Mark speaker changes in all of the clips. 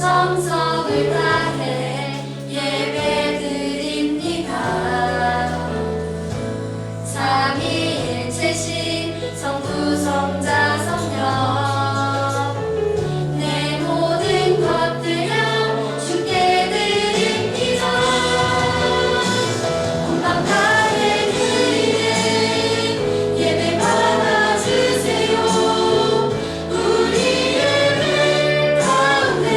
Speaker 1: 정성을 다해 예배드립니다. 삼위일체신 성부 성자 성령 내 모든 것들여 주께 드립니다. 온맘다해 드리는 예배 받아주세요. 우리 예배 가운데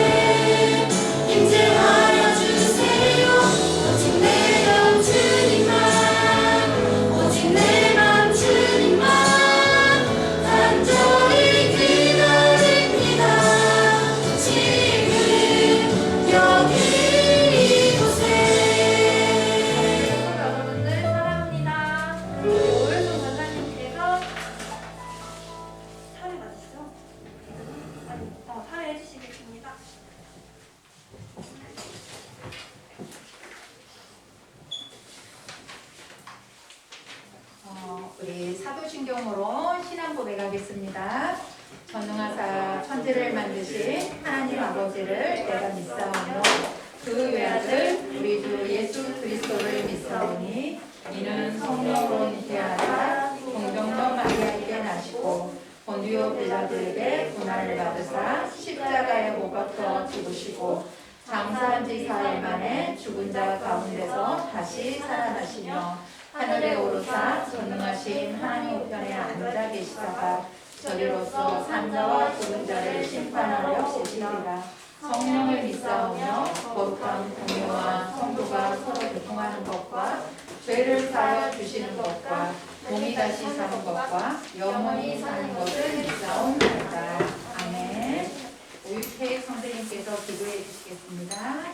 Speaker 1: 임재하여 주세요. 오직 내 영 주님만, 오직 내 맘 주님만 간절히 기다립니다. 지금 여기 이곳에. 여러분들 사랑합니다. 오일순 전사님께서 사례 맞으시죠? 사례 해주시겠습니다.
Speaker 2: 우리 사도신경으로 신앙 고백하겠습니다. 전능하사 천지를 만드신 하나님 아버지를 내가 믿사오며 그 외아들 우리 주 예수 그리스도를 믿사오니 이는 성령으로 잉태하사 동정녀 마리아에게 나시고 본디오 빌라도에게 고난을 받으사 십자가에 못 박혀 죽으시고 장사한 지 4일 만에 죽은 자 가운데서 다시 살아나시며 하늘에 오르사 전능하신 하나님 우편에 앉아 계시다가 저리로서 산자와 죽은 자를 심판하려 오시리라. 성령을 믿사오며 거룩한 공유와 성도가 서로 교통하는 것과 죄를 사하여 주시는 것과 몸이 다시 사는 것과 영원히 사는 것을 믿사옵나이다. 아멘. 오유택 선생님께서 기도해 주시겠습니다.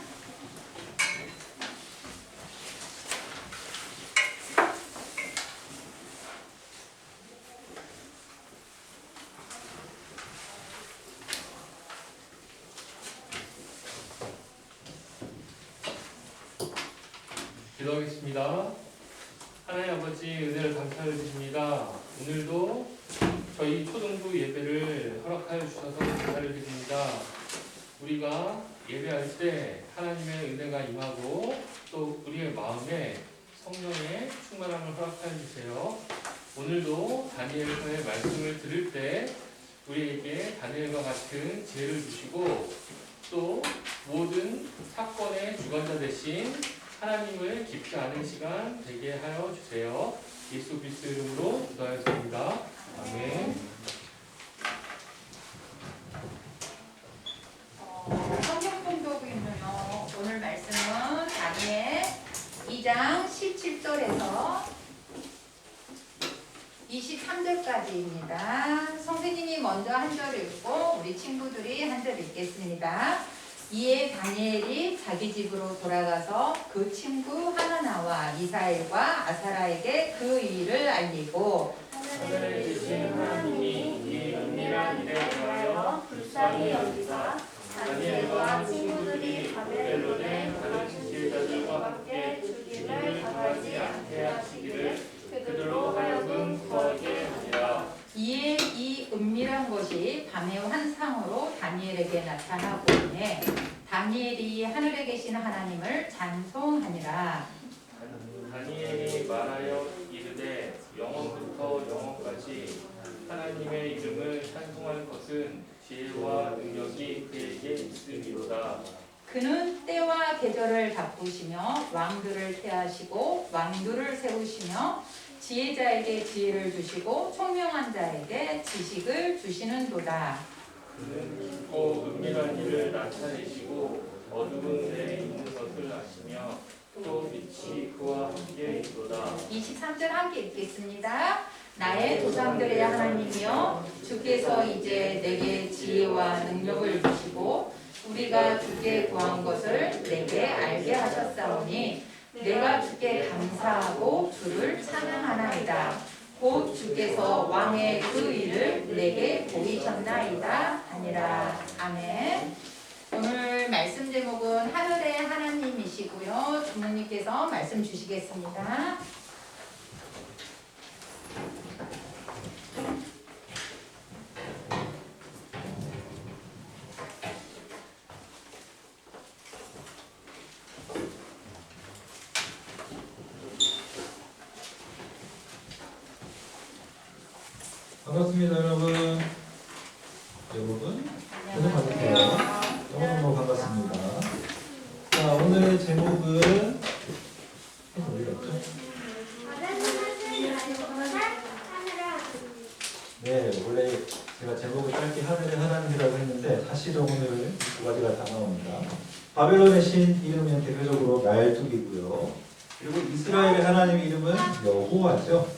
Speaker 3: 기도하겠습니다. 하나님 아버지 은혜를 감사를 드립니다. 오늘도 저희 초등부 예배를 허락하여 주셔서 감사를 드립니다. 우리가 예배할 때 하나님의 은혜가 임하고 또 우리의 마음에 성령의 충만함을 허락하여 주세요. 오늘도 다니엘서의 말씀을 들을 때 우리에게 다니엘과 같은 지혜를 주시고 또 모든 사건의 주관자 되신 하나님을 깊이 아는 시간 되게 하여 주세요. 예수 그리스도 이름으로 기도하였습니다. 아멘.
Speaker 2: 성경 통독은요, 오늘 말씀은 다니엘 2장 17절에서 23절까지입니다. 선생님이 먼저 한 절 읽고 우리 친구들이 한 절 읽겠습니다. 이에 다니엘이 자기 집으로 돌아가서 그 친구 하나나와 미사엘과 아사라에게 그 일을 알리고
Speaker 3: 하늘에 계신 하나님이 이 은밀한 일에 대하여 불쌍히 여기사 다니엘과 친구들이 바벨론의 다른 지혜자들과 함께 죽임을 당하지 않게 하시기를 그들로 하여금 구하게 하니라.
Speaker 2: 이에 이 은밀한 것이 밤의 환상으로 다니엘에게 나타나고 이내 다니엘이 하늘에 계신 하나님을 찬송하니라.
Speaker 3: 다니엘이 말하여 이르되 영원부터 영원까지 하나님의 이름을 찬송할 것은 지혜와 능력이 그에게 있음이로다.
Speaker 2: 그는 때와 계절을 바꾸시며 왕들을 태하시고 왕들을 세우시며 지혜자에게 지혜를 주시고 총명한 자에게 지식을 주시는도다.
Speaker 3: 그는 깊고 은밀한 일을 나타내시고 어두운 데에 있는 것을 아시며 또 빛이 그와 함께 있도다.
Speaker 2: 23절 함께 읽겠습니다. 나의 조상들의 하나님이여 주께서 이제 내게 지혜와 능력을 주시고 우리가 주께 구한 것을 내게 알게 하셨사오니 내가 주께 감사하고 주를 찬양하나이다. 곧 주께서 왕의 그 일을 내게 보이셨나이다 하니라. 아멘. 오늘 말씀 제목은 하늘의 하나님이시고요. 주무님께서 말씀 주시겠습니다.
Speaker 4: 반갑습니다, 여러분. 계속 받으세요. 너무너무 반갑습니다. 자, 오늘의 제목은 어디 갔죠? 네, 원래 제가 제목을 짧게 하늘의 하나님이라고 했는데 사실은 오늘 두 가지가 다 나옵니다. 바벨론의 신 이름은 대표적으로 말뚝이고요. 그리고 이스라엘의 하나님 이름은 여호와죠.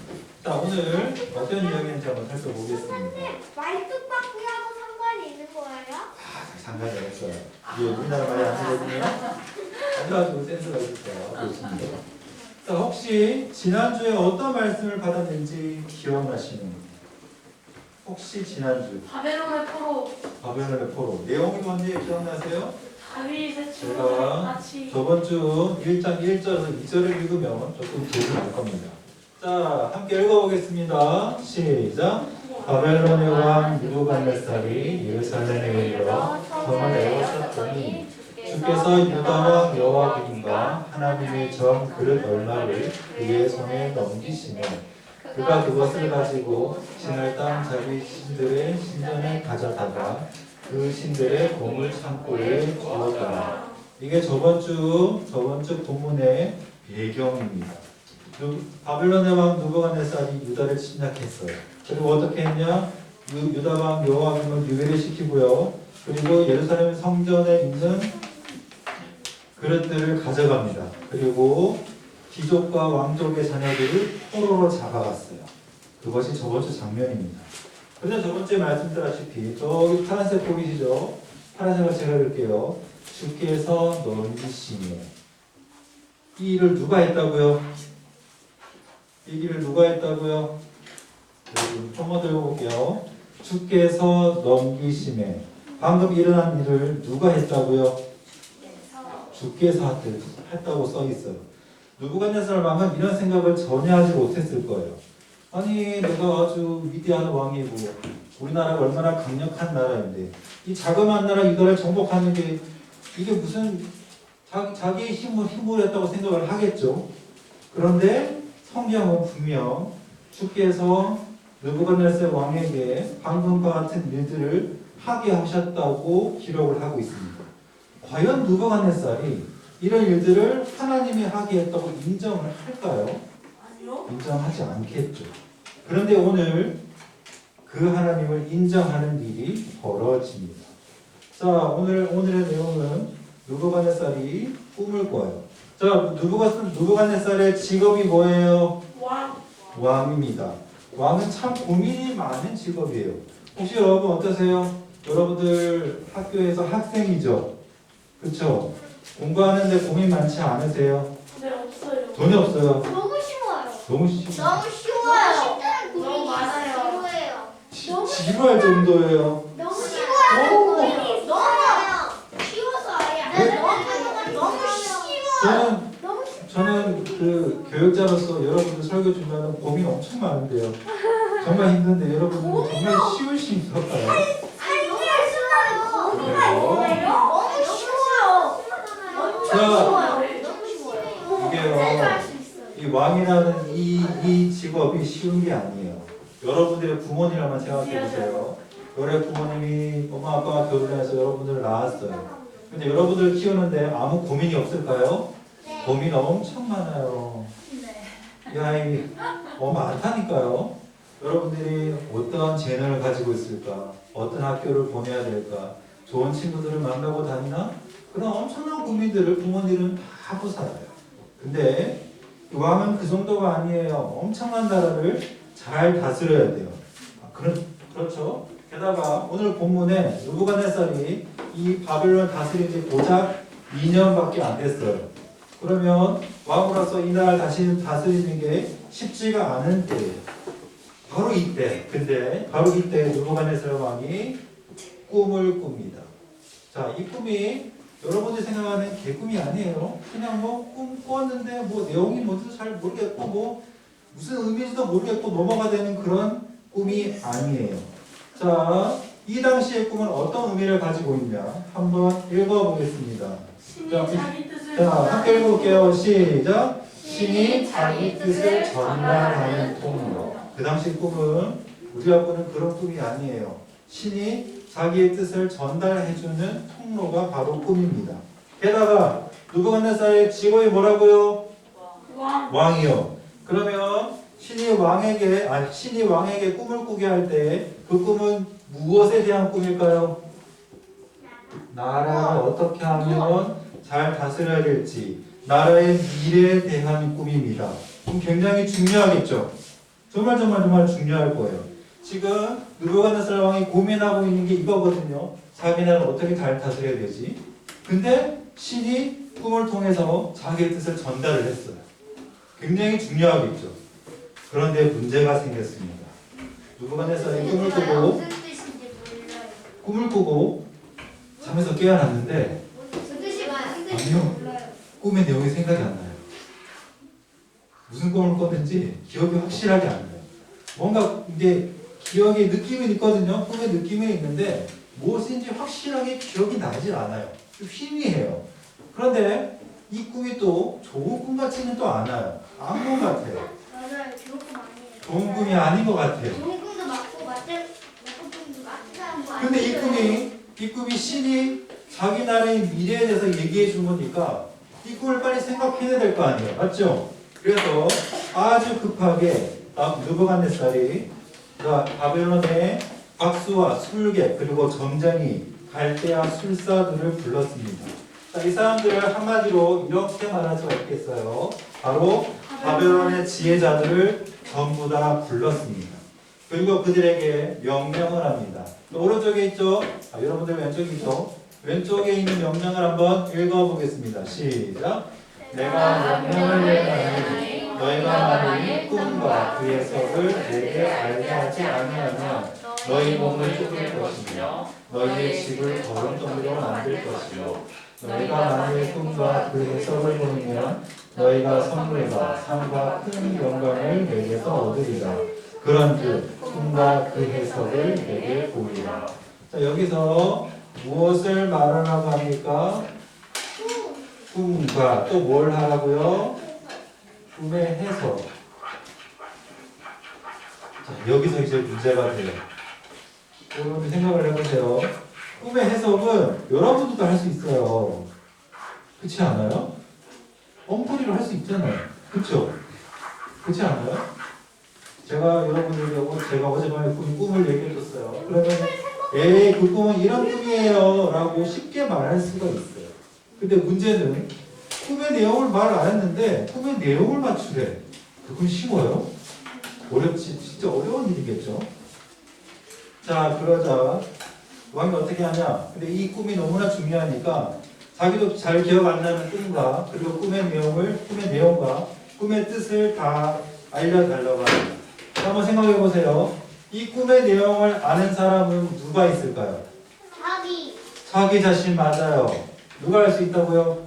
Speaker 4: 자, 오늘 어떤 이야기인지 한번 살펴보겠습니다.
Speaker 1: 말뚝박기하고 상관이 있는 거예요?
Speaker 4: 상관이 없어요. 이게 우리나라 말이 안 되거든요. 아주 센스가 있었어요. 그렇습니다. 자, 혹시 지난주에 어떤 말씀을 받았는지 기억나시는 분? 혹시 지난주
Speaker 1: 바벨론의 포로
Speaker 4: 바벨론의 포로 내용이 뭔지 기억나세요?
Speaker 1: 다윗의
Speaker 4: 제가
Speaker 1: 같이
Speaker 4: 저번 주 1장 1절에서 2절을 읽으면 조금 기억이 날 겁니다. 자, 함께 읽어보겠습니다. 시작. 바벨론의 왕 느부갓네살이 예루살렘에 이르러 성을 에워쌌더니 주께서 유다와 여호와김과 하나님의 전 그릇 얼마를 그의 손에 넘기시며 그가 그것을 가지고 신을 땅 자기 신들의 신전에 가져다가 그 신들의 보물 창고에 주었더라. 이게 저번 주 본문의 배경입니다. 바벨론의 왕 느부갓네살이 유다를 침략했어요. 그리고 어떻게 했냐? 유다 왕 여호와김을 유배를 시키고요. 그리고 예루살렘 성전에 있는 그릇들을 가져갑니다. 그리고 귀족과 왕족의 자녀들을 포로로 잡아갔어요. 그것이 저번 주 장면입니다. 그런데 저번 주에 말씀드렸다시피 저기 파란색 보이시죠? 파란색을 제가 읽을게요. 주께서 넘기시며 이 일을 누가 했다고요? 이 일을 누가 했다고요? 한번 들어볼게요. 주께서 넘기시며 방금 일어난 일을 누가 했다고요? 주께서 했다고 써 있어요. 느부갓네살 왕은 이런 생각을 전혀 하지 못했을 거예요. 아니, 내가 아주 위대한 왕이고 우리나라가 얼마나 강력한 나라인데 이 자그마한 나라 유다를 정복하는 게 이게 무슨 자기의 힘으로 했다고 생각을 하겠죠. 그런데 성경은 분명 주께서 느부갓네살 왕에게 방금과 같은 일들을 하게 하셨다고 기록을 하고 있습니다. 과연 느부갓네살이 이런 일들을 하나님이 하게 했다고 인정을 할까요?
Speaker 1: 아니요.
Speaker 4: 인정하지 않겠죠. 그런데 오늘 그 하나님을 인정하는 일이 벌어집니다. 자, 오늘의 내용은 느부갓네살이 꿈을 꿔요. 자, 느부갓네살의 직업이 뭐예요? 왕입니다. 왕은 참 고민이 많은 직업이에요. 혹시 여러분 어떠세요? 여러분들 학교에서 학생이죠? 그렇죠? 공부하는데 고민 많지 않으세요?
Speaker 1: 네, 없어요.
Speaker 4: 돈이 없어요.
Speaker 1: 너무 쉬워요.
Speaker 4: 너무 쉬워.
Speaker 1: 너무 쉬워요. 너무 많아요.
Speaker 4: 지루할 정도예요.
Speaker 1: 너무 쉬워요.
Speaker 4: 오.
Speaker 1: 고민이 너무 쉬워서 아예
Speaker 4: 네?
Speaker 1: 너무 쉬워요.
Speaker 4: 저는 그 교육자로서 여러분들 설교 준다는 고민 엄청 많은데요. 정말 힘든데 여러분들 정말 쉬울 수 있을까요?
Speaker 1: 아니 너무 쉬워요.
Speaker 4: 그래요?
Speaker 1: 너무 쉬워요.
Speaker 4: 자,
Speaker 1: 너무 쉬워요.
Speaker 4: 이게요.
Speaker 1: 할수 있어요.
Speaker 4: 이 왕이라는 이 직업이 쉬운 게 아니에요. 여러분들의 부모님을 생각해 보세요. 여러분의 부모님이 엄마 아빠가 결혼해서 여러분들을 낳았어요. 근데 여러분들을 키우는데 아무 고민이 없을까요? 고민 엄청 많아요. 이 아이 많다니까요. 여러분들이 어떤 재능을 가지고 있을까? 어떤 학교를 보내야 될까? 좋은 친구들을 만나고 다니나? 그런 엄청난 고민들을 부모님은 다 하고 살아요. 근데 왕은 그 정도가 아니에요. 엄청난 나라를 잘 다스려야 돼요. 그렇죠? 게다가 오늘 본문에 느부갓네살이 이 바벨론을 다스린 지 고작 2년밖에 안 됐어요. 그러면 왕으로서 이 나라를 다스리는 게 쉽지가 않은 때예요. 바로 이때. 근데 바로 이때 느부갓네살 왕이 꿈을 꿉니다. 자, 이 꿈이 여러분들이 생각하는 개꿈이 아니에요. 그냥 꿈 꿨는데 내용이 뭔지도 잘 모르겠고 무슨 의미인지도 모르겠고 넘어가 되는 그런 꿈이 아니에요. 자, 이 당시의 꿈은 어떤 의미를 가지고 있냐? 한번 읽어보겠습니다. 자, 함께 읽어볼게요. 시작. 신이 자기 뜻을 전달하는 꿈으로. 그 당시 꿈은 우리가 보는 그런 꿈이 아니에요. 신이 자기의 뜻을 전달해주는 통로가 바로 꿈입니다. 게다가 느부갓네살의 직업이 뭐라고요? 왕이요. 그러면 신이 왕에게 꿈을 꾸게 할 때 그 꿈은 무엇에 대한 꿈일까요? 나라를 어떻게 하면 잘 다스려야 될지, 나라의 미래에 대한 꿈입니다. 그럼 굉장히 중요하겠죠. 정말 중요할 거예요. 지금 느부갓네살 왕이 고민하고 있는 게 이거거든요. 자기 나라를 어떻게 잘 다스려야 되지? 근데 신이 꿈을 통해서 자기의 뜻을 전달을 했어요. 굉장히 중요하겠죠. 그런데 문제가 생겼습니다. 느부갓네살이 꿈을 꾸고 잠에서 깨어났는데 아니요, 꿈의 내용이 생각이 안 나요. 무슨 꿈을 꿨는지 기억이 확실하게 안 나요. 뭔가 이게 기억에 느낌이 있거든요. 꿈에 느낌이 있는데 무엇인지 확실하게 기억이 나질 않아요. 좀 희미해요. 그런데 이 꿈이 또 좋은 꿈 같지는 또 않아요. 악몽 같아요.
Speaker 1: 맞아요. 좋은 꿈 아니에요.
Speaker 4: 좋은 꿈이 아닌 것 같아요.
Speaker 1: 좋은 꿈도 맞고 나쁜 꿈도 맞다.
Speaker 4: 근데 이 꿈이 신이 자기 나라의 미래에 대해서 얘기해 준 거니까 이 꿈을 빨리 생각해야 될 거 아니에요. 맞죠? 그래서 아주 급하게 느부갓네살이 바벨론의 박수와 술객 그리고 점쟁이 갈대아 술사들을 불렀습니다. 자, 이 사람들을 한마디로 이렇게 말할 수가 있겠어요. 바로 바벨론의 지혜자들을 전부 다 불렀습니다. 그리고 그들에게 명령을 합니다. 오른쪽에 있죠? 여러분들 왼쪽이죠? 왼쪽에 있는 명령을 한번 읽어보겠습니다. 시작! 내가 명령을 내리니 너희가 만일 꿈과 그 해석을 내게 알게 하지 아니하면 너희 몸을 쫓을 것이며 너희의 집을 거름더미로 만들 것이요 너희가 만일 꿈과 그 해석을 보면 너희가 선물과 상과 큰 영광을 내게서 얻으리라. 그런즉 꿈과 그 해석을 내게 보이라. 자, 여기서 무엇을 말하라고 합니까? 꿈과 또 뭘 하라고요? 꿈의 해석. 자, 여기서 이제 문제가 돼요. 여러분 생각을 해보세요. 꿈의 해석은 여러분들도 할 수 있어요. 그렇지 않아요? 엉터리로 할 수 있잖아요. 그렇죠? 그렇지 않아요? 제가 여러분들하고 제가 어젯밤에 꿈을 얘기해 줬어요. 그러면 그 꿈은 이런 꿈이에요 라고 쉽게 말할 수가 있어요. 근데 문제는 꿈의 내용을 말 안 했는데 꿈의 내용을 맞추래. 그건 쉬워요? 어렵지. 진짜 어려운 일이겠죠. 자, 그러자 왕이 어떻게 하냐? 근데 이 꿈이 너무나 중요하니까 자기도 잘 기억 안 나는 꿈과 그리고 꿈의 내용과 꿈의 뜻을 다 알려달라고 합니다. 한번 생각해 보세요. 이 꿈의 내용을 아는 사람은 누가 있을까요? 자기 자신 맞아요. 누가 알 수 있다고요?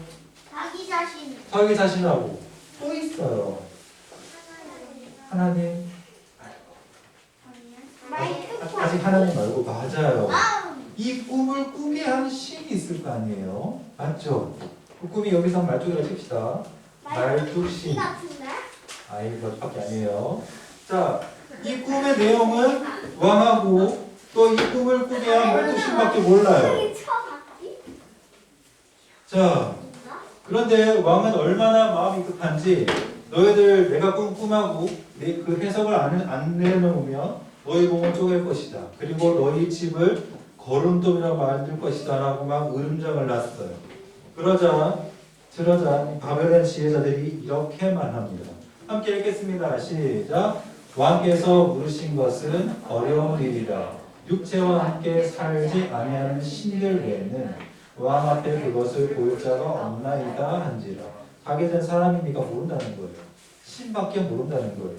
Speaker 1: 자기 자신.
Speaker 4: 자기 자신하고 또 있어요. 하나님. 아직 하나님 말고 맞아요. 이 꿈을 꾸게 한 신이 있을 거 아니에요? 맞죠? 그 꿈이 여기서 말뚝이라 칩시다. 말뚝신. 아이, 그것밖에 아니에요. 자, 이 꿈의 내용은 왕하고 또 이 꿈을 꾸게 한 말뚝신밖에 몰라요. 자, 그런데 왕은 얼마나 마음이 급한지 너희들 내가 꿈하고 그 해석을 안 내놓으면 너희 몸을 쪼갤 것이다. 그리고 너희 집을 거름돌이라 만들 것이다 라고 막 으름장을 놨어요. 그러자 바벨론 지혜자들이 이렇게 말합니다. 함께 읽겠습니다. 시작. 왕께서 물으신 것은 어려운 일이라. 육체와 함께 살지 아니하는 신들 외에는 왕 앞에 그것을 보일 자가 없나이다 한지라. 가게 된 사람이니까 모른다는 거예요. 신밖에 모른다는 거예요.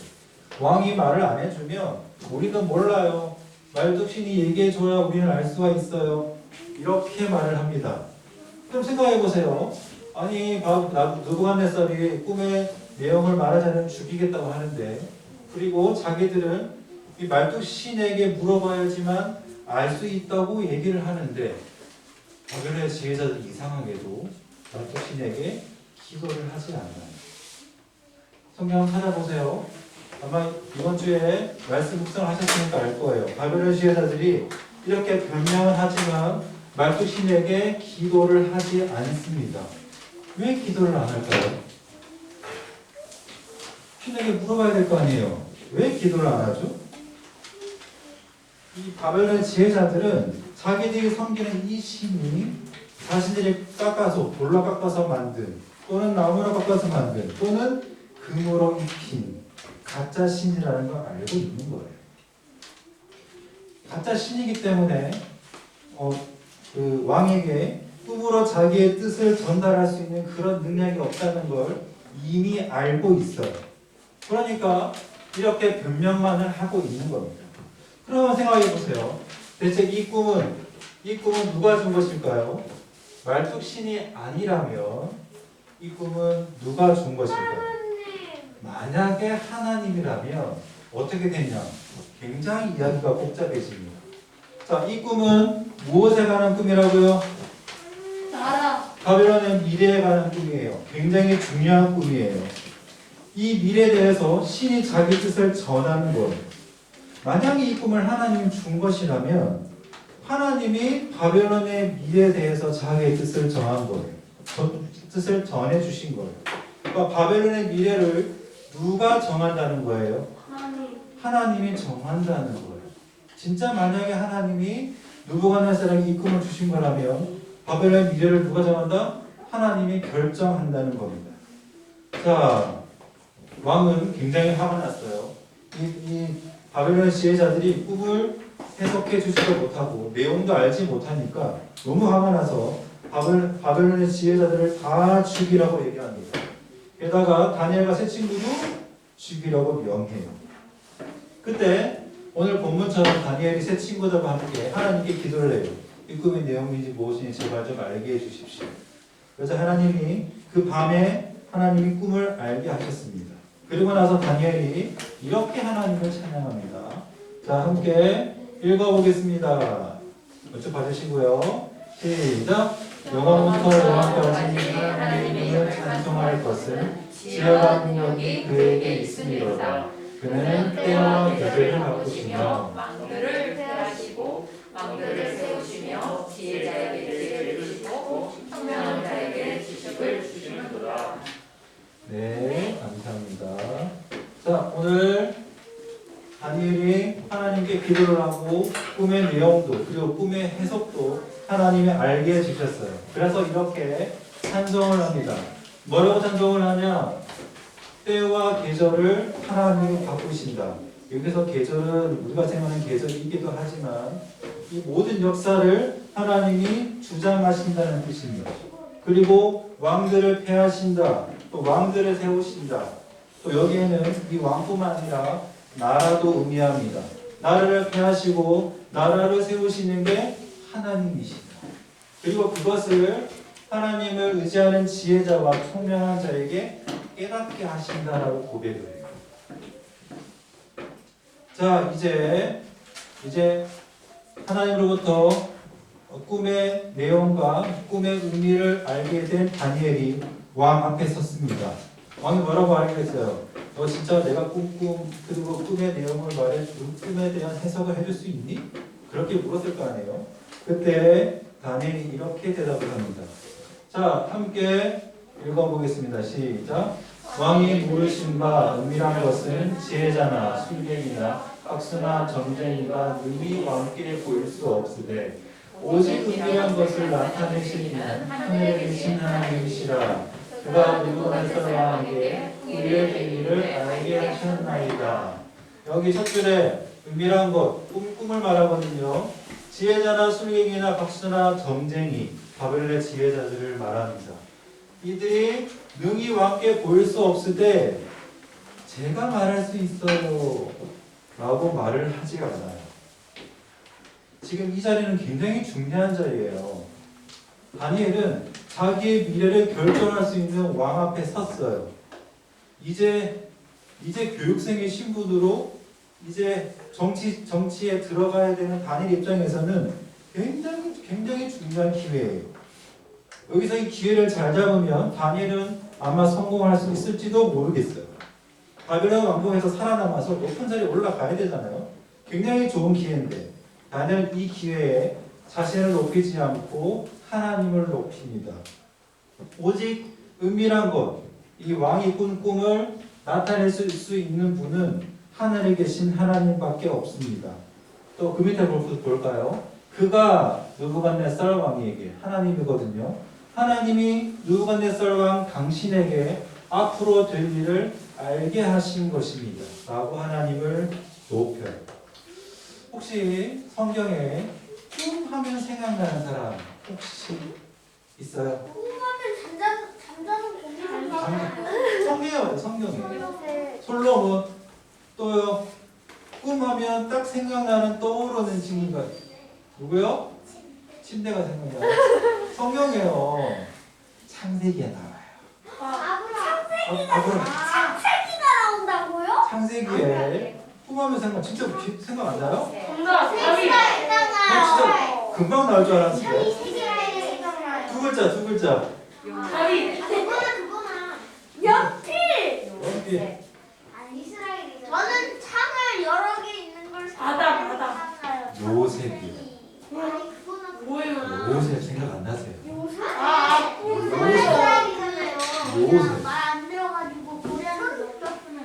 Speaker 4: 왕이 말을 안 해주면 우리는 몰라요. 말뚝신이 얘기해줘야 우리는 알 수가 있어요. 이렇게 말을 합니다. 그럼 생각해보세요. 아니 느부갓네살이 꿈의 내용을 말하자면 죽이겠다고 하는데 그리고 자기들은 이 말뚝신에게 물어봐야지만 알 수 있다고 얘기를 하는데 바벨론의 지혜자들 이상하게도 말뚝신에게 기도를 하지 않아요. 성경 찾아보세요. 아마 이번 주에 말씀 묵상을 하셨으니까 알 거예요. 바벨론 지혜자들이 이렇게 변명을 하지만 말뚝 신에게 기도를 하지 않습니다. 왜 기도를 안 할까요? 신에게 물어봐야 될 거 아니에요. 왜 기도를 안 하죠? 이 바벨론 지혜자들은 자기들이 섬기는 이 신이 자신들이 깎아서 돌로 깎아서 만든 또는 나무로 깎아서 만든 또는 금으로 입힌 가짜 신이라는 걸 알고 있는 거예요. 가짜 신이기 때문에 그 왕에게 꿈으로 자기의 뜻을 전달할 수 있는 그런 능력이 없다는 걸 이미 알고 있어요. 그러니까 이렇게 변명만을 하고 있는 겁니다. 그러면 생각해 보세요. 대체 이 꿈은 누가 준 것일까요? 말뚝신이 아니라면 이 꿈은 누가 준 것일까요? 만약에 하나님이라면 어떻게 되냐? 굉장히 이야기가 복잡해집니다. 자, 이 꿈은 무엇에 관한 꿈이라고요?
Speaker 1: 나라.
Speaker 4: 바벨론의 미래에 관한 꿈이에요. 굉장히 중요한 꿈이에요. 이 미래에 대해서 신이 자기 뜻을 전하는 거예요. 만약에 이 꿈을 하나님이 준 것이라면 하나님이 바벨론의 미래에 대해서 자기의 뜻을 전한 거예요. 뜻을 전해 주신 거예요. 그러니까 바벨론의 미래를 누가 정한다는 거예요? 하나님이 정한다는 거예요. 진짜 만약에 하나님이 느부갓네살에게 이 꿈을 주신 거라면 바벨론의 미래를 누가 정한다? 하나님이 결정한다는 겁니다. 자, 왕은 굉장히 화가 났어요. 이 바벨론 지혜자들이 꿈을 해석해 주지도 못하고 내용도 알지 못하니까 너무 화가 나서 바벨론의 지혜자들을 다 죽이라고 얘기합니다. 게다가 다니엘과 세 친구도 죽이라고 명해요. 그때 오늘 본문처럼 다니엘이 세 친구들과 함께 하나님께 기도를 해요. 이 꿈의 내용인지 무엇인지 제발 좀 알게 해주십시오. 그래서 하나님이 그 밤에 하나님이 꿈을 알게 하셨습니다. 그리고 나서 다니엘이 이렇게 하나님을 찬양합니다. 자, 함께 읽어보겠습니다. 먼저 봐주시고요. 시작. 영원부터 영원까지 하나님을 찬송할 것은 지혜와 능력이 그에게 있음이로다. 그는 때와 계절을 바꾸시며
Speaker 2: 왕들을 폐하시고 왕들을 세우시며 지혜자에게 지혜를 주시고 현명한 자에게 지식을 주시는도다.
Speaker 4: 네, 감사합니다. 자, 오늘 다니엘이 하나님께 기도를 하고 꿈의 내용도 그리고 꿈의 해석도 하나님이 알게 해주셨어요. 그래서 이렇게 찬송을 합니다. 뭐라고 찬송을 하냐? 때와 계절을 하나님이 바꾸신다. 여기서 계절은 우리가 생각하는 계절이기도 하지만 이 모든 역사를 하나님이 주장하신다는 뜻입니다. 그리고 왕들을 폐하신다. 또 왕들을 세우신다. 또 여기에는 이 왕뿐만 아니라 나라도 의미합니다. 나라를 폐하시고 나라를 세우시는 게 하나님이시다. 그리고 그것을 하나님을 의지하는 지혜자와 총명한 자에게 깨닫게 하신다라고 고백을 해요. 자, 이제 하나님으로부터 꿈의 내용과 꿈의 의미를 알게 된 다니엘이 왕 앞에 섰습니다. 왕이 뭐라고 알겠어요? 너 진짜 내가 그리고 꿈의 내용을 말해 꿈에 대한 해석을 해줄 수 있니? 그렇게 물었을 거 아니에요. 그때 다니엘이 이렇게 대답을 합니다. 자, 함께 읽어보겠습니다. 시작. 왕이 물으신 바 은밀한 것은 지혜자나 술객이나 박수나 점쟁이가 능히 왕께 보일 수 없으되 오직 은밀한 것을 나타내신 이는 하늘에 계신 하나님이시라. 그가 느부갓네살 왕에게 우리의 비밀을 알게 하셨나이다. 여기 첫 줄에 은밀한 것, 꿈을 말하거든요. 지혜자나 술객이나 박수나 점쟁이, 바벨론의 지혜자들을 말합니다. 이들이 능히 왕께 보일 수 없으되 제가 말할 수 있어요 라고 말을 하지 않아요. 지금 이 자리는 굉장히 중요한 자리예요. 다니엘은 자기의 미래를 결정할 수 있는 왕 앞에 섰어요. 이제 교육생의 신분으로 이제 정치에 들어가야 되는 다니엘 입장에서는 굉장히 중요한 기회예요. 여기서 이 기회를 잘 잡으면 다니엘은 아마 성공할 수 있을지도 모르겠어요. 바벨론 왕궁에서 살아남아서 높은 자리에 올라가야 되잖아요. 굉장히 좋은 기회인데 다니엘은 이 기회에 자신을 높이지 않고 하나님을 높입니다. 오직 은밀한 것, 이 왕이 꾼 꿈을 나타낼 수 있는 분은 하늘에 계신 하나님밖에 없습니다. 또 그 밑에 볼까요? 그가 느부갓네살 왕에게 하나님이거든요. 하나님이 느부갓네살 왕 당신에게 앞으로 될 일을 알게 하신 것입니다. 라고 하나님을 높여요. 혹시 성경에 꿈하면 생각나는 사람 혹시 있어요?
Speaker 1: 꿈하면 잠자는 고기를
Speaker 4: 성경에 솔로몬 또요. 꿈하면 딱 생각나는 떠오르는 친구가 누구요? 침대가 생각나요. 성경에요. 창세기에 나와요.
Speaker 1: 아브라함. 창세기가 나온다고요?
Speaker 4: 창세기에 꿈하면 진짜 생각 안 나요?
Speaker 1: 정답. 세기가 있잖아요.
Speaker 4: 금방 나올 줄 알았는데.
Speaker 1: 세기가 생각나요.
Speaker 4: 두 글자.
Speaker 1: 그거나. 연필.
Speaker 4: 연필.
Speaker 1: 이스라엘이죠. 저는 창을 여러 개 있는 걸
Speaker 5: 바다.
Speaker 1: 생각나요.
Speaker 4: 요셉이요.
Speaker 1: 아니 그거는
Speaker 5: 뭐예요?
Speaker 4: 요셉 생각 안 나세요?
Speaker 1: 요셉.
Speaker 4: 요셉.
Speaker 1: 이스라엘이잖아요.
Speaker 4: 요셉.
Speaker 1: 말안 들어가지고 고려를 높였으면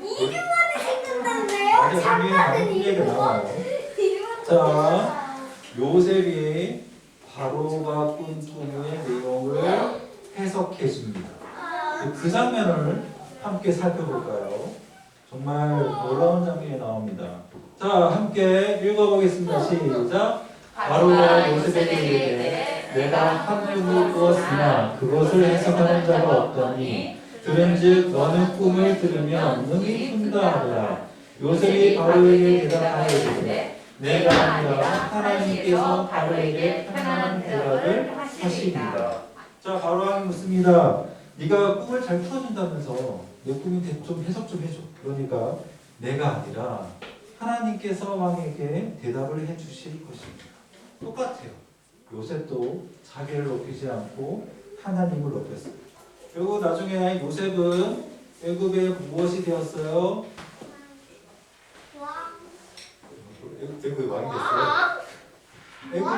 Speaker 4: 맞아,
Speaker 1: 장난은
Speaker 4: 얘기가 나와요. 자, 요셉이 바로가 꾼 꿈의 내용을 해석해 줍니다. 그 장면을 함께 살펴볼까요? 정말 놀라운 장면이 나옵니다. 자, 함께 읽어보겠습니다. 시작. 바로가 요셉에게 이르되 내가 하늘을 꾸었으나 그것을 해석하는 자가 없더니 들은즉 너는 꿈을 들으면 능히 푼다 하더라. 요셉이 바로에게 대답하여 내가 아니라 하나님께서 바로에게 편안한 대답을 하십니다. 자, 바로 왕이 묻습니다. 네가 꿈을 잘 풀어준다면서 내 꿈이 좀 해석 좀 해줘. 그러니까 내가 아니라 하나님께서 왕에게 대답을 해주실 것입니다. 똑같아요. 요셉도 자기를 높이지 않고 하나님을 높였어요. 그리고 나중에 요셉은 애굽에 무엇이 되었어요? 애굽의 왕이 됐어요.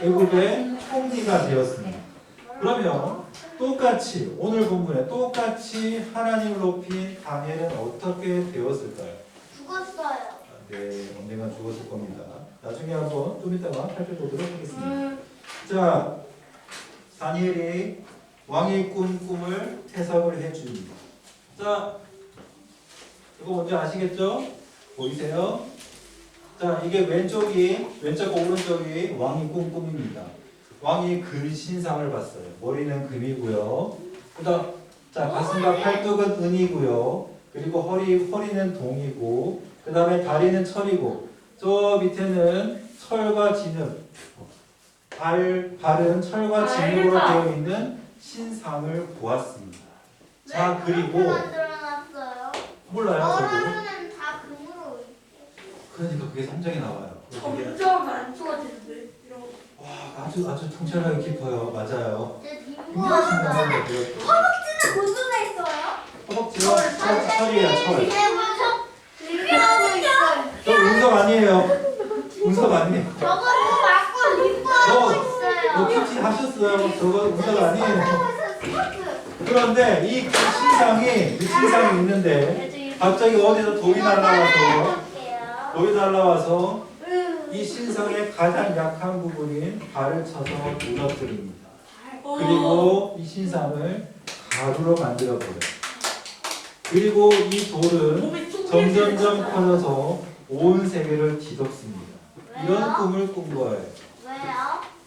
Speaker 4: 애굽의 총리가 되었습니다. 그러면 똑같이 오늘 본문에 똑같이 하나님을 높인 다니엘은 어떻게 되었을까요?
Speaker 1: 죽었어요.
Speaker 4: 네, 언젠가 죽었을 겁니다. 나중에 한번 좀 이따가 살펴보도록 하겠습니다. 자, 다니엘이 왕이 꾼 꿈을 해석을 해줍니다. 자, 이거 먼저 아시겠죠? 보이세요? 자, 이게 왼쪽과 오른쪽이 왕이 꾼 꿈입니다. 왕이 금신상을 봤어요. 머리는 금이고요. 그다음, 자, 가슴과 팔뚝은 은이고요. 그리고 허리는 동이고, 그 다음에 다리는 철이고, 저 밑에는 철과 진흙, 발은 철과 진흙으로 되어 있는 신상을 보았습니다. 자, 그리고
Speaker 1: 만들어놨어요.
Speaker 4: 몰라요, 저도.
Speaker 1: 너라면 다 금으로.
Speaker 4: 그러니까 그게 3장에 나와요. 그게
Speaker 5: 점점 안 좋아지는데 이런 거.
Speaker 4: 와, 아주 통찰력이 깊어요. 맞아요.
Speaker 1: 제
Speaker 4: 굉장히
Speaker 1: 뒷부분은
Speaker 4: 중요한 거 배웠죠.
Speaker 1: 무슨 애 있어요?
Speaker 4: 허벅지와 철이에요, 철.
Speaker 1: 제 문석 리뷰하고 있어요.
Speaker 4: 저 운석 아니에요. 운석 아니에요.
Speaker 1: 저거 뭐 맞고 리뷰하고 있어요.
Speaker 4: 너 PT 하셨어요. 저거 운석 아니에요.
Speaker 1: 스포츠.
Speaker 4: 그런데 이 신상이 있는데 갑자기 어디서 돌이 날라와서 이 신상의 가장 약한 부분인 발을 쳐서 무너뜨립니다. 그리고 이 신상을 가루로 만들어버려요. 그리고 이 돌은 점점점 커져서 온 세계를 뒤덮습니다. 이런 꿈을 꾼 거예요.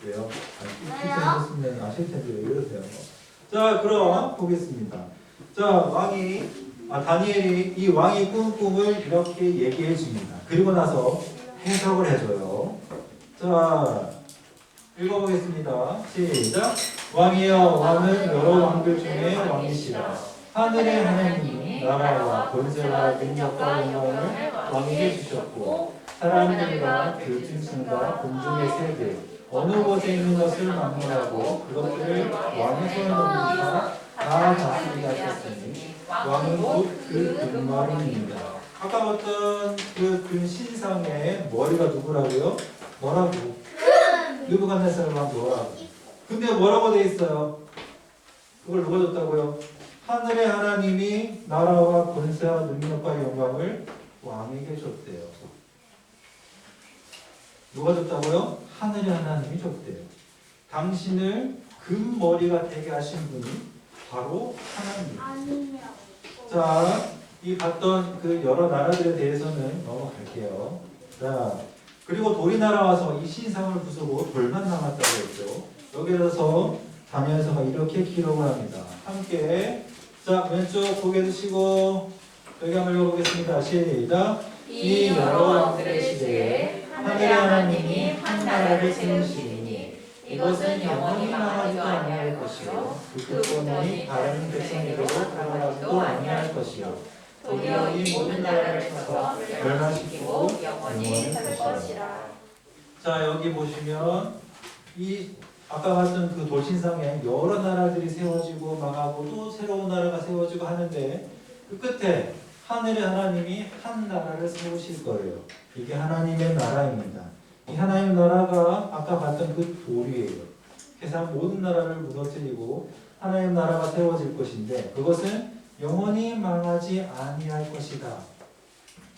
Speaker 1: 왜요?
Speaker 4: PT 하셨으면 아실 텐데 왜 이러세요? 자, 그럼 보겠습니다. 자, 다니엘이 이 왕이 꾼 꿈을 이렇게 얘기해 줍니다. 그리고 나서 해석을 해줘요. 자, 읽어보겠습니다. 시작. 왕이여, 왕은 여러 왕들 중에 왕이시라. 하늘의 하나님이 나라와 권세와 능력과 영광을 왕에게 주셨고 사람들과 그 짐승과 공중의 새들 어느 곳에 있는 것을 막론하고 그것들을 왕의 손에 놓으시사 다 다스리게 하셨으니 왕은 곧 그 금마름입니다. 아까 봤던 그 신상의 머리가 누구라고요? 뭐라고? 느부갓네살 왕 뭐라고? 근데 뭐라고 돼 있어요? 그걸 누가 줬다고요? 하늘의 하나님이 나라와 권세와 능력과 영광을 왕에게 줬대요. 누가 줬다고요? 하늘의 하나님이 줬대요. 당신을 금머리가 되게 하신 분이 바로 하나님.
Speaker 1: 아니요.
Speaker 4: 자, 이 봤던 그 여러 나라들에 대해서는 넘어갈게요. 자, 그리고 돌이 날아와서 이 신상을 부수고 돌만 남았다고 했죠. 여기에서 다니엘서가 이렇게 기록을 합니다. 함께 자 왼쪽 고개 드시고 여기 한번 읽어보겠습니다. 시작.
Speaker 2: 이 여러 왕들의 시대에 하늘의 하나님이 한 나라를 세우시리니 이것은 영원히 망하지도 아니할 것이요 그 후손이 다른 백성에게로 돌아가지도 아니할 것이요 도리어 이 모든 나라를 쳐서 멸망시키고 영원히 살 것이라.
Speaker 4: 자 여기 보시면 이 아까 봤던 그 돌신상에 여러 나라들이 세워지고 망하고 또 새로운 나라가 세워지고 하는데 그 끝에 하늘의 하나님이 한 나라를 세우실 거예요. 이게 하나님의 나라입니다. 이 하나님의 나라가 아까 봤던 그 돌이에요. 세상 모든 나라를 무너뜨리고 하나님의 나라가 세워질 것인데 그것은 영원히 망하지 아니할 것이다.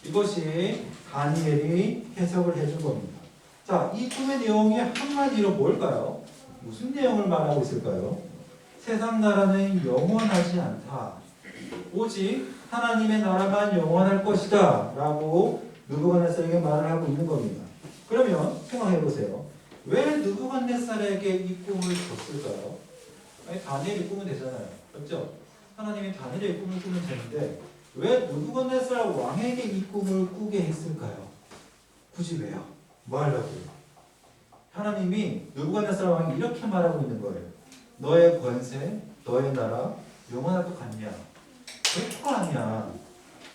Speaker 4: 이것이 다니엘이 해석을 해준 겁니다. 자, 이 꿈의 내용이 한마디로 뭘까요? 무슨 내용을 말하고 있을까요? 세상 나라는 영원하지 않다. 오직 하나님의 나라만 영원할 것이다. 라고 느부갓네살에게 말을 하고 있는 겁니다. 그러면 생각해 보세요. 왜 느부갓네살에게 이 꿈을 줬을까요? 아니, 다니엘이 꾸면 되잖아요. 그렇죠? 하나님이 다니엘의 꿈을 꾸면 되는데 왜 느부갓네살 왕에게 이 꿈을 꾸게 했을까요? 굳이 왜요? 뭐 하려고요? 하나님이 느부갓네살 왕이 이렇게 말하고 있는 거예요. 너의 권세, 너의 나라 영원할 것 같냐? 결코 아니야.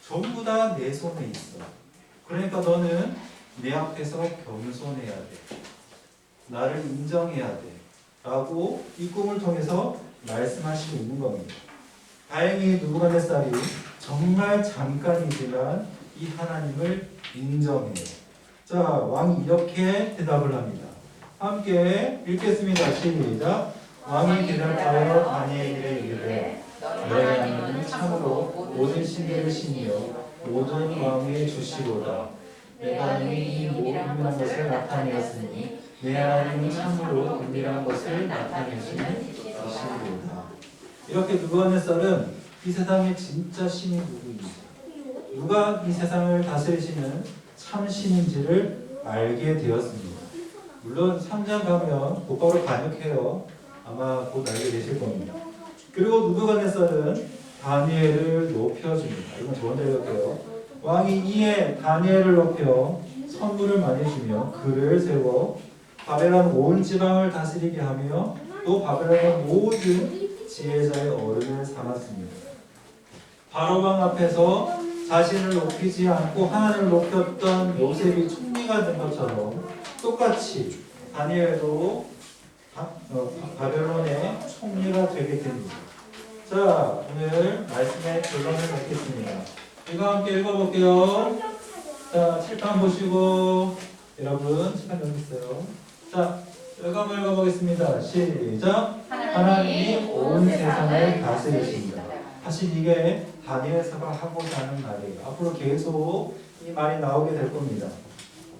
Speaker 4: 전부 다 내 손에 있어. 그러니까 너는 내 앞에서 겸손해야 돼. 나를 인정해야 돼. 라고 이 꿈을 통해서 말씀하시고 있는 겁니다. 다행히 느부갓네살이 정말 잠깐이지만 이 하나님을 인정해요. 자, 왕이 이렇게 대답을 합니다. 함께 읽겠습니다. 시작. 왕이 대답하여 다니엘에게 이르되 너의 하나님은 참으로 모든 신들의 신이요 모든 왕의 주시로다. 내 하나님이 이 모든 것을 나타내었으니 내 하나님은 참으로 은밀한 것을 나타내시는 이시로다. 이렇게 느부갓네살은 이 세상의 진짜 신이 누구인지, 누가 이 세상을 다스리시는 참 신인지를 알게 되었습니다. 물론 3장 가면 곧바로 반역해요. 아마 곧 알게 되실 겁니다. 그리고 느부갓네살은 다니엘을 높여줍니다. 이건 저 혼자 읽을게요. 왕이 이에 다니엘을 높여 선물을 많이 주며 그를 세워 바벨론 온 지방을 다스리게 하며 또 바벨론 모든 지혜자의 어른을 삼았습니다. 바로왕 앞에서 자신을 높이지 않고 하나님을 높였던 요셉이 총리가 된 것처럼 똑같이 다니엘도 바벨론의 총리가 되게 됩니다. 자, 오늘 말씀의 결론을 맺겠습니다. 이거 함께 읽어볼게요. 자, 칠판 보시고 여러분 칠판 여기 있어요. 자, 이거 한번 읽어보겠습니다. 시작. 하나님이 온 세상을 다스리십니다. 사실 이게 다니엘서가 하고자 하는 말이에요. 앞으로 계속 이 말이 나오게 될 겁니다.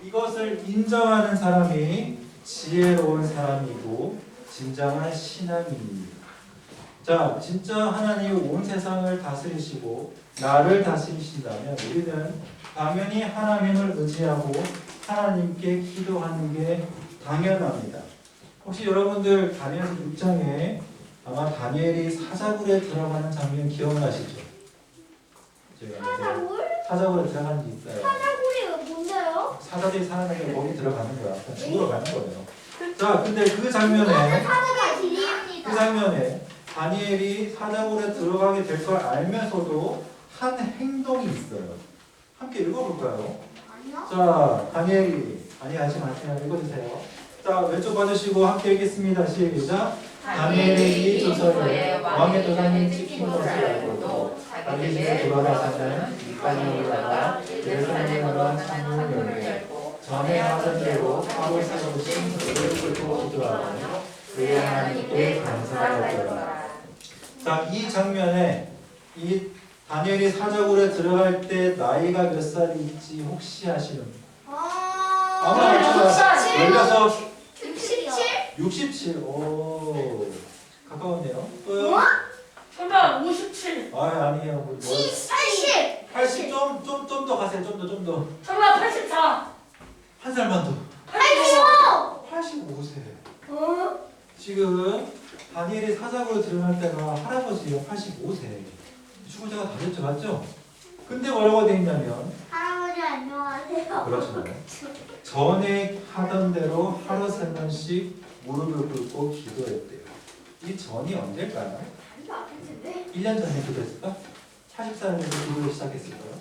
Speaker 4: 이것을 인정하는 사람이 지혜로운 사람이고 진정한 신앙인입니다. 자, 진짜 하나님이 온 세상을 다스리시고 나를 다스리신다면 우리는 당연히 하나님을 의지하고 하나님께 기도하는 게 당연합니다. 혹시 여러분들 다니엘서 6장에 아마 다니엘이 사자굴에 들어가는 장면 기억나시죠? 사자굴에 들어가는 게 있어요.
Speaker 1: 사자굴이 뭔데요?
Speaker 4: 사자들이 살아나게 거기 들어가는 거야. 죽으러 가는 거예요. 자, 근데 그 장면에
Speaker 1: 사자가 길이입니다.
Speaker 4: 그 장면에 다니엘이 사자굴에 들어가게 될 걸 알면서도 한 행동이 있어요. 함께 읽어볼까요?
Speaker 1: 아니요.
Speaker 4: 자, 다니엘이 하지 마세요. 읽어주세요. 자, 왼쪽 봐주시고 함께 읽겠습니다. 시작. 다니엘이 이 조서에 왕의 도장이 찍힌 것을 알고도
Speaker 2: 자기 집에 돌아가서는 밑간에 올라가 예루살렘으로 하는 문을 열고 전에 하던 대로 하고 세우신 그를 끌고 기도하고 그의 하나님께 감사하였더라.
Speaker 4: 자, 이 장면에 이 다니엘이 사적으로 들어갈 때 나이가 몇 살일지 혹시 아시는 분? 아마 16,
Speaker 1: 67?
Speaker 4: 67. 오, 가까웠네요. 또요?
Speaker 5: 정답 57.
Speaker 4: 아니에요. 뭐,
Speaker 1: 80!
Speaker 4: 80 좀 더 가세요. 좀 더.
Speaker 5: 정답 84.
Speaker 4: 한 살만 더.
Speaker 1: 85!
Speaker 4: 85세. 지금 다니엘이 사적으로 들어갈 때가 할아버지예요. 85세. 죽을 때가 다 됐죠, 맞죠? 근데 뭐라고 돼 있냐면
Speaker 1: 할아버지 안녕하세요.
Speaker 4: 그렇죠. 전에 하던 대로 하루 세 번씩 무릎을 꿇고 기도했대요. 이 전이 언제일까요?
Speaker 1: 반도 아픈데?
Speaker 4: 1년 전에 기도했을까? 40살 돼서 기도를 시작했을까요?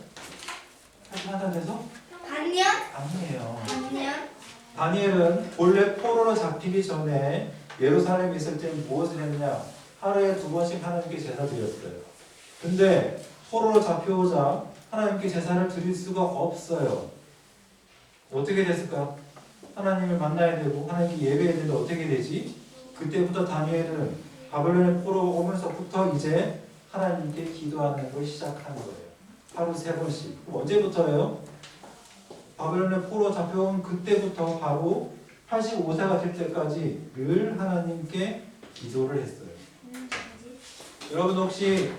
Speaker 4: 41살 돼서?
Speaker 1: 반년?
Speaker 4: 아니에요.
Speaker 1: 반년?
Speaker 4: 다니엘은 본래 포로로 잡히기 전에 예루살렘에 있을 때 무엇을 했냐? 하루에 2번씩 하나님께 제사 드렸어요. 근데 포로로 잡혀오자 하나님께 제사를 드릴 수가 없어요. 어떻게 됐을까? 하나님을 만나야 되고 하나님께 예배해야 되는데 어떻게 되지? 그때부터 다니엘은 바벨론의 포로 오면서부터 이제 하나님께 기도하는 걸 시작한 거예요. 하루 3번씩. 그럼 언제부터예요? 바벨론의 포로 잡혀온 그때부터 바로 85세가 될 때까지 늘 하나님께 기도를 했어요. 여러분 혹시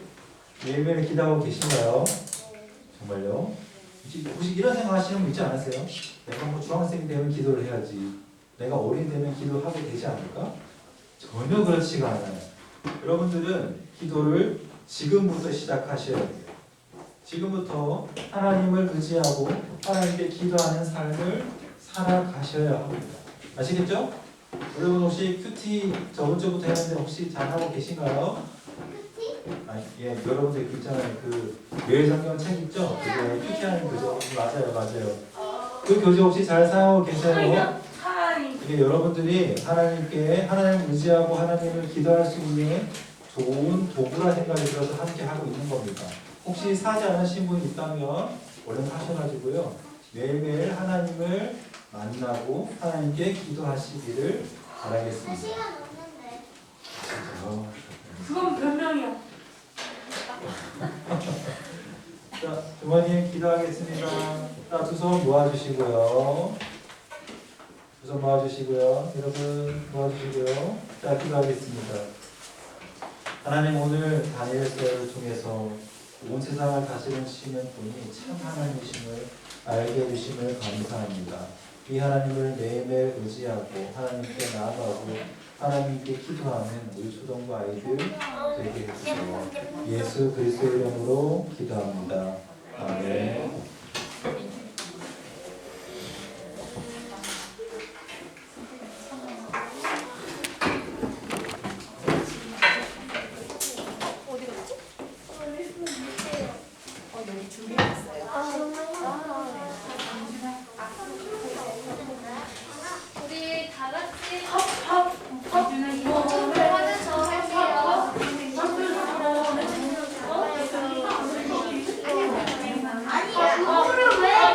Speaker 4: 매일매일 기도하고 계신가요? 정말요? 혹시 이런 생각 하시는 분 있지 않으세요? 내가 뭐 중학생이 되면 기도를 해야지. 내가 어린이 되면 기도하게 되지 않을까? 전혀 그렇지가 않아요. 여러분들은 기도를 지금부터 시작하셔야 돼요. 지금부터 하나님을 의지하고 하나님께 기도하는 삶을 살아가셔야 합니다. 아시겠죠? 여러분 혹시 큐티 저번 주부터 했는데 혹시 잘하고 계신가요? 예, 여러분들 있잖아요. 그 매일 성경 책 있죠? 그게 큐티하는 교재. 맞아요. 그 교재 혹시 잘 사용하고 계세요? 이게 여러분들이 하나님께 하나님을 의지하고 하나님을 기도할 수 있는 좋은 도구라 생각이 들어서 함께 하고 있는 겁니다. 혹시 사지 않으신 분이 있다면 얼른 하셔가지고요. 매일매일 하나님을 만나고 하나님께 기도하시기를 바라겠습니다.
Speaker 1: 3시간 넘는데.
Speaker 4: 진짜요?
Speaker 5: 그건 변명이야.
Speaker 4: 자, 주머니에 기도하겠습니다. 자, 두 손 모아주시고요. 두 손 모아주시고요. 여러분 모아주시고요. 자, 기도하겠습니다. 하나님 오늘 다니엘서를 통해서 온 세상을 다스리시는 분이 참 하나님이심을 알게 해주심을 감사합니다. 이 하나님을 매일매일 의지하고 하나님께 나아가고 하나님께 기도하는 우리 초등부 아이들 되게 해주세요. 예수 그리스도의 이름으로 기도합니다. 아멘.
Speaker 2: 여기 준비했어요.
Speaker 1: 우리 다 같이
Speaker 2: 기준은 이거
Speaker 1: 하는 저 할게요. 아니, 그거를 왜?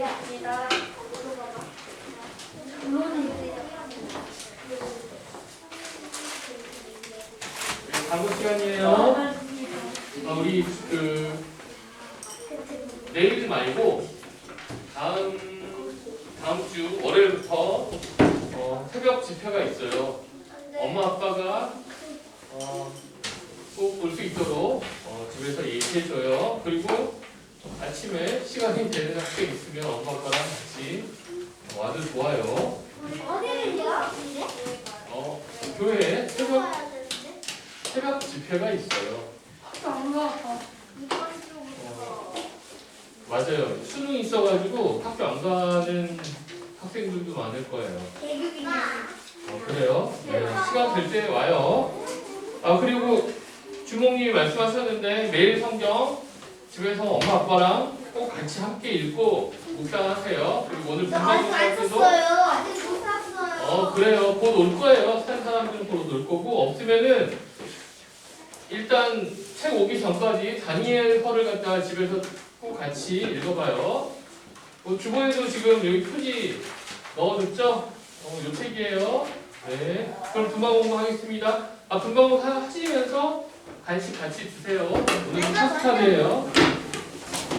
Speaker 1: 아니라 물론은
Speaker 3: 다음 시간이에요. 우리 내일 말고 다음 주 월요일부터 새벽 집회가 있어요. 엄마 아빠가 꼭 볼 수 있도록 집에서 얘기해줘요. 그리고 아침에 시간이 되는 학생 있으면 엄마 아빠랑 같이 와도 좋아요.
Speaker 1: 어디를요?
Speaker 3: 교회에 새벽 집회가 있어요.
Speaker 5: 안 가.
Speaker 3: 맞아요. 수능이 있어가지고 학교 안 가는 학생들도 많을 거예요. 그래요? 네, 시간 될 때 와요. 그리고 주목님이 말씀하셨는데 매일 성경 집에서 엄마 아빠랑 꼭 같이 함께 읽고 묵상하세요. 그리고 오늘 분명히 때도
Speaker 1: 아직 못 샀어요.
Speaker 3: 그래요. 곧 올 거예요. 산 사람들은 곧 올 거고 없으면은 일단 책 오기 전까지 다니엘서를 갖다가 집에서 꼭 같이 읽어봐요. 주보에도 지금 여기 표지 넣어줬죠? 요 책이에요. 네. 그럼 분방 공부하겠습니다. 분방 공부 하시면서 간식 같이 드세요. 오늘 토스타드예요.